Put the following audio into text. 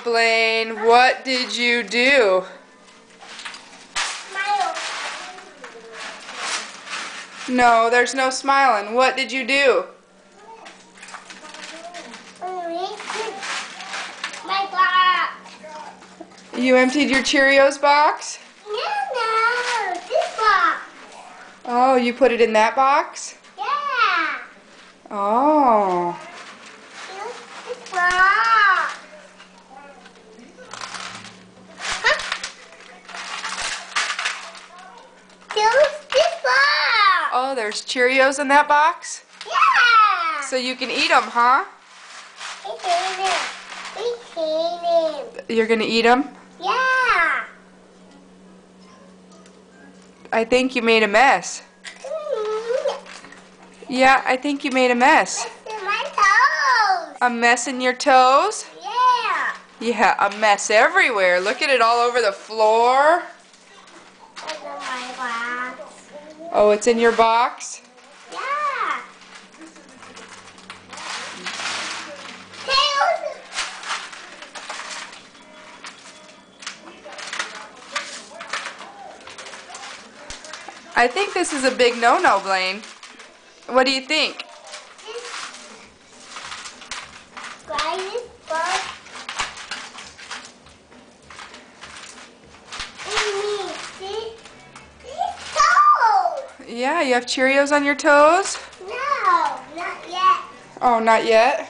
Blaine. What did you do? Smile. No, there's no smiling. What did you do? My box. You emptied your Cheerios box? No, this box. Oh, you put it in that box? Yeah. Oh. This box. This box. Oh, there's Cheerios in that box? Yeah. So you can eat them, huh? We clean it. You're gonna eat them? Yeah. I think you made a mess. Yeah, I think you made a mess. It's in my toes. A mess in your toes? Yeah. Yeah, a mess everywhere. Look at it all over the floor. It's in my box. Oh, it's in your box? Yeah. Tails. I think this is a big no-no, Blaine. What do you think? Try this book. See? These toes. Yeah, you have Cheerios on your toes? No, not yet. Oh, not yet?